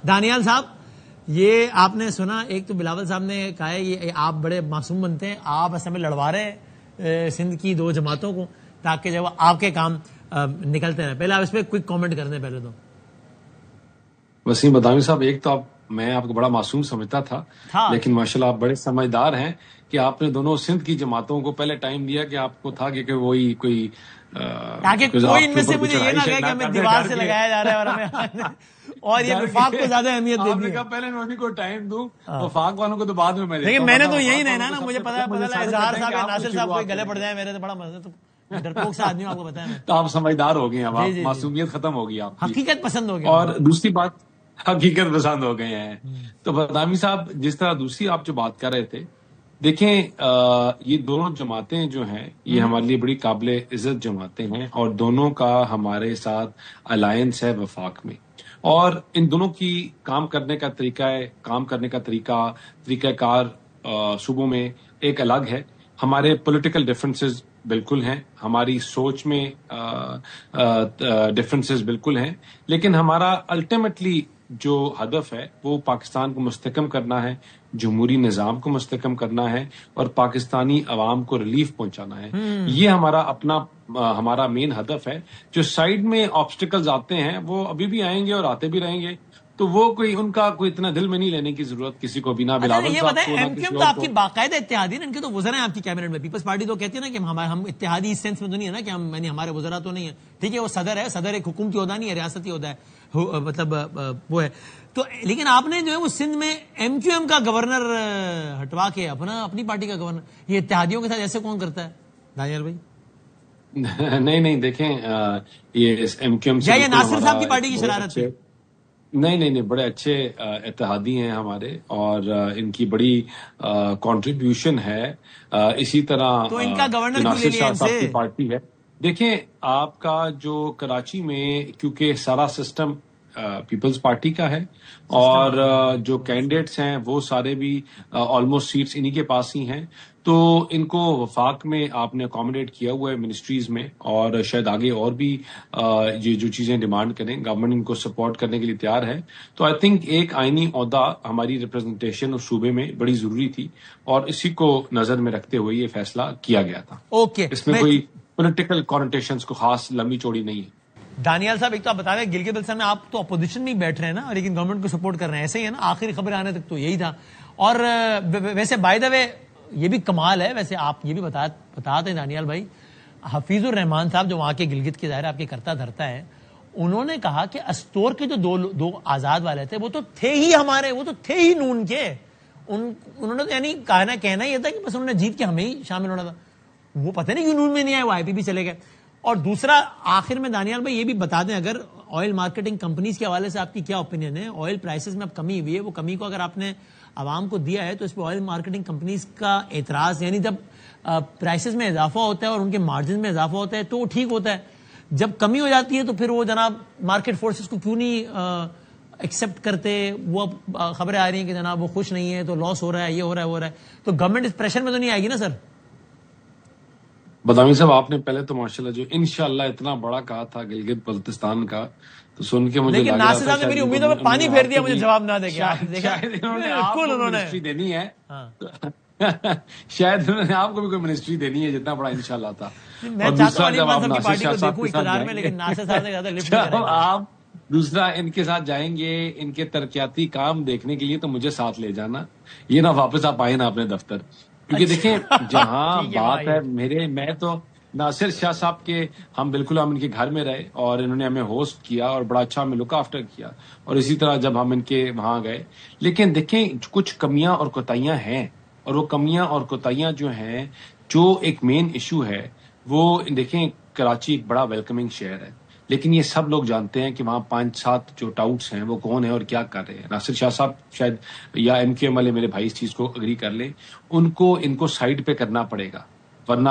دانیال صاحب یہ آپ نے سنا، ایک تو بلاول صاحب نے کہا ہے یہ آپ بڑے معصوم بنتے ہیں، آپ اصل میں لڑوا رہے ہیں سندھ کی دو جماعتوں کو تاکہ جب آپ کے کام نکلتے رہے. پہلے آپ اس پہ کوئک کامنٹ کر دیں. پہلے تو وسیم بدامی صاحب، ایک تو میں آپ کو بڑا معصوم سمجھتا تھا لیکن ماشاءاللہ آپ بڑے سمجھدار ہیں کہ آپ نے دونوں سندھ کی جماعتوں کو پہلے ٹائم دیا کہ آپ کو تھا کہ وہی کوئی تاکہ کوئی ان میں سے مجھے یہ نہ کہے کہ ہمیں دیوار سے لگایا جا رہا ہے اور ہمیں اور یہ وفاق کو زیادہ اہمیت دے دی. پہلے میں انہیں کو ٹائم دوں، وفاق والوں کو تو بعد میں لیکن میں نے تو یہی رہنا نا، مجھے پتا اظہار صاحب یا ناصر صاحب کوئی گلے پڑ جائے میرے تو بڑا مزہ. تو ڈرپوک سا آدمی ہوں، آپ کو پتا ہے. تو آپ سمجھدار ہو گئے ہیں، اب معصومیت ختم ہو گئی، آپ حقیقت پسند ہو گئی. اور دوسری بات حقیقت پسند ہو گئے ہیں. تو بدامی صاحب جس طرح دوسری آپ جو بات کر رہے تھے، دیکھیں یہ دونوں جماعتیں جو ہیں یہ ہمارے لیے بڑی قابل عزت جماعتیں ہیں اور دونوں کا ہمارے ساتھ الائنس ہے وفاق میں، اور ان دونوں کی کام کرنے کا طریقہ کار صوبوں میں ایک الگ ہے. ہمارے پولیٹیکل ڈفرینسز بالکل ہیں، ہماری سوچ میں ڈفرینسز بالکل ہیں، لیکن ہمارا الٹیمیٹلی جو ہدف ہے وہ پاکستان کو مستحکم کرنا ہے، جمہوری نظام کو مستحکم کرنا ہے اور پاکستانی عوام کو ریلیف پہنچانا ہے. یہ ہمارا مین ہدف ہے. جو سائیڈ میں آبسٹیکلز آتے ہیں وہ ابھی بھی آئیں گے اور آتے بھی رہیں گے، تو وہ ان کا کوئی اتنا دل میں نہیں لینے کی ضرورت کسی کو بھی، نہ بلاول صاحب کو نہ کسی اور کو. آپ کی باقاعدہ اتحادی ان کے تو وزراء ہیں آپ کی کیبنٹ میں. پیپلز پارٹی تو کہتی ہے نا کہ ہم اتحادی اس سینس میں تو نہیں ہے نا کہ ہمارے وزراء تو نہیں ہے. ٹھیک ہے، وہ صدر ہے، صدر ایک حکومتی عہدہ نہیں ہے، ریاستی عہدہ ہے، مطلب وہ ہے. تو لیکن آپ نے جو ہے وہ سندھ میں ایم کیو ایم کا گورنر ہٹوا کے اپنی پارٹی کا گورنر، یہ اتحادیوں کے ساتھ ایسے کون کرتا ہے دانیال بھائی؟ نہیں دیکھیں، یہ ایم کیو ایم سے یہ ناصر صاحب کی پارٹی کی شرارت ہے. نہیں، بڑے اچھے اتحادی ہیں ہمارے، اور ان کی بڑی کنٹریبیوشن ہے. اسی طرح تو ان کا گورنر ناصر شاہ صاحب کی پارٹی ہے. دیکھیں آپ کا جو کراچی میں کیونکہ سارا سسٹم پیپلز پارٹی کا ہے اور جو کینڈیڈیٹس ہیں وہ سارے بھی آلموسٹ سیٹس انہی کے پاس ہی ہیں، تو ان کو وفاق میں آپ نے اکوموڈیٹ کیا ہوا ہے منسٹریز میں، اور شاید آگے اور بھی یہ جو چیزیں ڈیمانڈ کریں، گورنمنٹ ان کو سپورٹ کرنے کے لیے تیار ہے. تو آئی تھنک ایک آئینی عہدہ ہماری ریپرزنٹیشن اور صوبے میں بڑی ضروری تھی، اور اسی کو نظر میں رکھتے ہوئے یہ فیصلہ کیا گیا تھا. اس میں کوئی پولیٹیکل کانوٹیشنز کو خاص لمبی چوڑی نہیں ہے. دانیال صاحب ایک تو آپ بتا رہے گلگت بلتستان میں آپ تو اپوزیشن میں بیٹھ رہے ہیں نا، لیکن گورنمنٹ کو سپورٹ کر رہے ہیں، ایسے ہی ہے نا؟ آخری خبر آنے تک تو یہی تھا. اور ویسے بائی دا وے یہ بھی کمال ہے، ویسے آپ یہ بھی بتاتے ہیں دانیال بھائی، حفیظ الرحمان صاحب جو وہاں کے گلگت کے ظاہر آپ کے کرتا دھرتا ہے، انہوں نے کہا کہ استور کے جو دو آزاد والے تھے وہ تو تھے ہی ہمارے، وہ تو تھے ہی نون کے. انہوں نے یعنی کہنا یہ تھا کہ بس انہوں نے جیت کے ہمیں ہی شامل ہونا تھا. وہ پتہ نہیں کیوں نون میں نہیں آئے، وہ آئی پی بھی چلے گئے. اور دوسرا آخر میں دانیال بھائی یہ بھی بتا دیں، اگر آئل مارکیٹنگ کمپنیز کے حوالے سے آپ کی کیا اوپینین ہے؟ آئل پرائسز میں اب کمی ہوئی ہے، وہ کمی کو اگر آپ نے عوام کو دیا ہے تو اس پہ آئل مارکیٹنگ کمپنیز کا اعتراض، یعنی جب پرائسز میں اضافہ ہوتا ہے اور ان کے مارجن میں اضافہ ہوتا ہے تو وہ ٹھیک ہوتا ہے، جب کمی ہو جاتی ہے تو پھر وہ جناب مارکیٹ فورسز کو کیوں نہیں ایکسپٹ کرتے؟ وہ خبریں آ رہی ہیں کہ جناب وہ خوش نہیں ہے تو لاس ہو رہا ہے، یہ ہو رہا ہے وہ ہو رہا ہے. تو گورنمنٹ اس پریشر میں تو نہیں آئے گی نا سر؟ بدامی صاحب آپ نے پہلے تو ماشاءاللہ جو انشاءاللہ اتنا بڑا کہا تھا گلگت بلتستان کا، تو سن کے مجھے لگ رہا تھا ناصر صاحب نے میری امیدوں میں پانی پھیر دیا، مجھے جواب نہ دے کے. شاید انہوں نے آپ کو منسٹری دینی ہے، شاید انہوں نے آپ کو بھی کوئی منسٹری دینی ہے، جتنا بڑا انشاءاللہ تھا. میں چاہتا ہوں علی خان صاحب کی پارٹی کو دیکھوں اقتدار میں، لیکن ناصر صاحب نے زیادہ لفٹ نہیں کرا. آپ دوسرا ان کے ساتھ جائیں گے ان کے ترقیاتی کام دیکھنے کے لیے تو مجھے ساتھ لے جانا، یہ نہ واپس آپ آئے نا اپنے دفتر. کیونکہ دیکھیں جہاں بات ہے میں تو ناصر شاہ صاحب کے ہم ان کے گھر میں رہے اور انہوں نے ہمیں ہوسٹ کیا اور بڑا اچھا ہمیں لک آفٹر کیا، اور اسی طرح جب ہم ان کے وہاں گئے. لیکن دیکھیں کچھ کمیاں اور کوتاہیاں ہیں، اور وہ کمیاں اور کوتاہیاں جو ہیں، جو ایک مین ایشو ہے وہ دیکھیں کراچی ایک بڑا ویلکمنگ شہر ہے، لیکن یہ سب لوگ جانتے ہیں کہ وہاں 5-7 جو ٹاؤٹس ہیں وہ کون ہیں اور کیا کر رہے ہیں. ناصر شاہ صاحب شاید یا ایم کیو ایم والے میرے بھائی اس چیز کو اگری کر لیں، ان کو سائیڈ پہ کرنا پڑے گا، ورنہ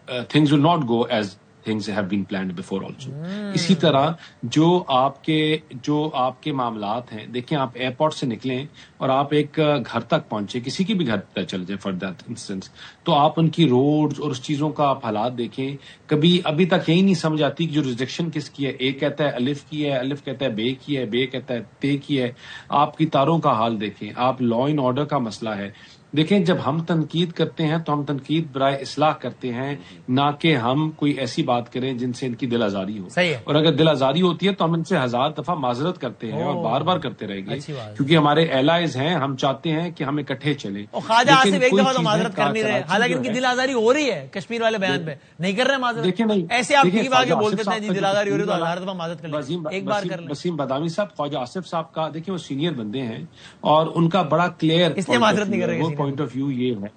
things will not go as things have been planned before also. اسی طرح جو آپ کے معاملات ہیں، دیکھیں آپ ایئرپورٹ سے نکلیں اور آپ ایک گھر تک پہنچے، کسی کی بھی گھر تک چل جائیں فار دیٹ انسٹنس، تو آپ ان کی روڈز اور اس چیزوں کا آپ حالات دیکھیں. کبھی ابھی تک یہی نہیں سمجھ آتی کہ جو ریزیکشن کس کی ہے. ایک کہتا ہے الف کی ہے، الف کہتا ہے بے کی ہے، بے کہتا ہے تے کی ہے. آپ کی تاروں کا حال دیکھیں. آپ لا اینڈ آرڈر کا مسئلہ ہے. دیکھیں جب ہم تنقید کرتے ہیں تو ہم تنقید برائے اصلاح کرتے ہیں، نہ کہ ہم کوئی ایسی بات کریں جن سے ان کی دل آزاری ہو. صحیح ہے. اور اگر دل آزاری ہوتی ہے تو ہم ان سے 1000 دفعہ معذرت کرتے ہیں اور بار بار کرتے رہیں گے، کیونکہ ہمارے ایلائز ہیں. ہم چاہتے ہیں کہ ہم اکٹھے چلیں. خواجہ آصف ایک دفعہ تو معذرت کر نہیں رہے، حالانکہ ان کی دل آزاری ہو رہی ہے. کشمیر والے بیان پہ نہیں کر رہے معذرت. دیکھیں نہیں، ایسے آپ کی بات بول دیتے ہیں جی دل آزاری ہو رہی ہے تو 1000 دفعہ معذرت کر لیں، ایک بار کر لیں. وسیم بادامی صاحب، خواجہ آصف صاحب کا دیکھیں وہ سینئر بندے ہیں اور ان کا بڑا کلیئر اس لیے معذرت نہیں کر رہے. وہ پوائنٹ آف ویو یہ ہے،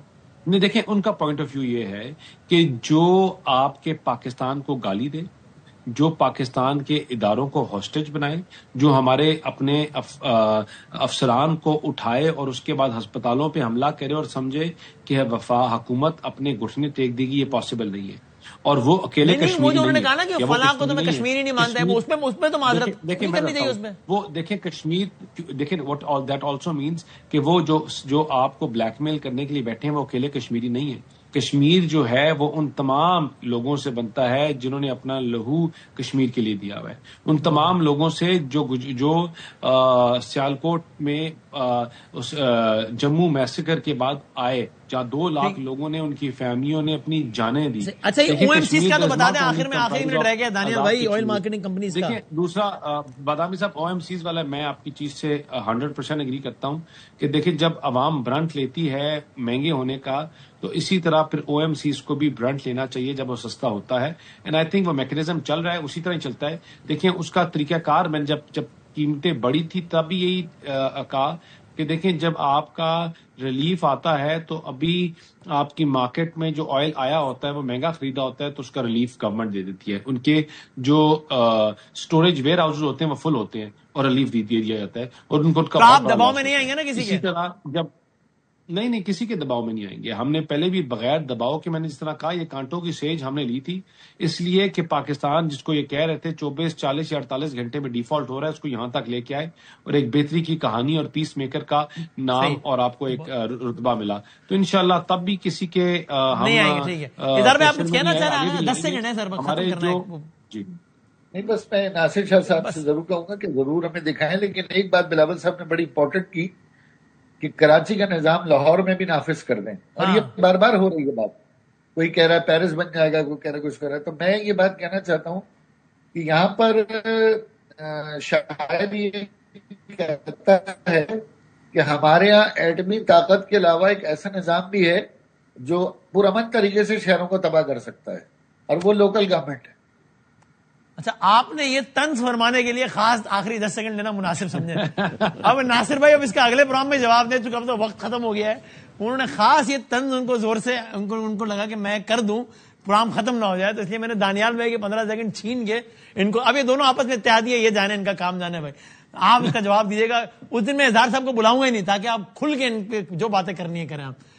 نہیں دیکھیں ان کا پوائنٹ آف ویو یہ ہے کہ جو آپ کے پاکستان کو گالی دے، جو پاکستان کے اداروں کو ہاسٹیج بنائے، جو ہمارے اپنے افسران کو اٹھائے اور اس کے بعد ہسپتالوں پہ حملہ کرے اور سمجھے کہ حکومت اپنے گھٹنے ٹیک دے گی، یہ پاسبل نہیں ہے. اور وہ اکیلے کشمیری وہ جو انہوں نے کہا نا کہ فلاں کو تو میں کشمیری نہیں مانتا ہے، اس پہ تو معذرت دیکھیں کرنی چاہیے. اس میں وہ دیکھیں کشمیر، دیکھیں واٹ دیٹ آلسو مینس کہ وہ جو آپ کو بلیک میل کرنے کے لیے بیٹھے ہیں وہ اکیلے کشمیری نہیں ہیں. کشمیر جو ہے وہ ان تمام لوگوں سے بنتا ہے جنہوں نے اپنا لہو کشمیر کے لیے دیا ہوا ہے. ان تمام لوگوں سے جو سیالکوٹ میں اس جموں میسیکر کے بعد آئے، جہاں 2 لاکھ لوگوں نے، ان کی فیملیوں نے اپنی جانیں دی. اچھا یہ او ایم سیز کا تو بتا دیں آخری منٹ رہ گیا دانیال بھائی، آئل مارکیٹنگ کمپنیز کا. دیکھیں دوسرا بادامی صاحب، او ایم سیز والا میں آپ کی چیز سے 100% اگری کرتا ہوں کہ دیکھیں جب عوام برنٹ لیتی ہے مہنگے ہونے کا تو اسی طرح پھر او ایم سیز کو بھی برنٹ لینا چاہیے جب وہ سستا ہوتا ہے. اینڈ آئی تھنک وہ میکینزم چل رہا ہے، اسی طرح ہی چلتا ہے. دیکھیں اس کا طریقہ کار میں نے جب قیمتیں بڑی تھی تب بھی یہی کہا کہ دیکھیں جب آپ کا ریلیف آتا ہے تو ابھی آپ کی مارکیٹ میں جو آئل آیا ہوتا ہے وہ مہنگا خریدا ہوتا ہے تو اس کا ریلیف گورنمنٹ دے دیتی ہے. ان کے جو سٹوریج ویئر ہاؤسز ہوتے ہیں وہ فل ہوتے ہیں اور ریلیف دے دیا جاتا ہے. اور ان کو آپ دباؤ میں نہیں آئیں گے نا کسی کے؟ اسی طرح جب نہیں کسی کے دباؤ میں نہیں آئیں گے. ہم نے پہلے بھی بغیر دباؤ کے، میں نے جس طرح کہا یہ کانٹوں کی سیج ہم نے لی تھی اس لیے کہ پاکستان جس کو یہ کہہ رہے تھے 24 40 یا 48 گھنٹے میں ڈیفالٹ ہو رہا ہے، اس کو یہاں تک لے کے آئے اور ایک بہتری کی کہانی اور پیس میکر کا نام اور آپ کو ایک رتبہ ملا. تو انشاءاللہ تب بھی کسی کے نہیں آئیں گے. ٹھیک ہے، ادھر میں آپ کچھ کہنا چاہ رہے ہیں؟ 10 سیکنڈ ہے سر، ہمارے جو جی نہیں، بس میں ناصر شاہ صاحب سے ضرور کہوں گا کہ ضرور ہمیں دکھائیں. لیکن ایک بات بلاول صاحب نے بڑی امپورٹنٹ کی کہ کراچی کا نظام لاہور میں بھی نافذ کر دیں. اور یہ بار بار ہو رہی ہے بات، کوئی کہہ رہا ہے پیرس بن جائے گا، کوئی کہہ رہا ہے کچھ کر رہا ہے. تو میں یہ بات کہنا چاہتا ہوں کہ یہاں پر شاید یہ کہتا ہے کہ ہمارے یہاں ایٹمی طاقت کے علاوہ ایک ایسا نظام بھی ہے جو پرامن طریقے سے شہروں کو تباہ کر سکتا ہے، اور وہ لوکل گورنمنٹ ہے. اچھا، آپ نے یہ طنز فرمانے کے لیے خاص آخری 10 سیکنڈ لینا مناسب سمجھے. اب ناصر بھائی اب اس کا اگلے پروگرام میں جواب دے چکے، اب تو وقت ختم ہو گیا ہے. انہوں نے خاص یہ طنز ان کو زور سے ان کو لگا کہ میں کر دوں پروگرام ختم نہ ہو جائے، تو اس لیے میں نے دانیال بھائی کے 15 سیکنڈ چھین کے ان کو، اب یہ دونوں آپس میں اتحادی ہے، یہ جانے ان کا کام جانے. بھائی آپ اس کا جواب دیجیے گا. اس دن میں اظہار صاحب کو بلاؤں گا ہی نہیں تاکہ آپ کھل کے ان پہ جو باتیں کرنی ہے کریں آپ.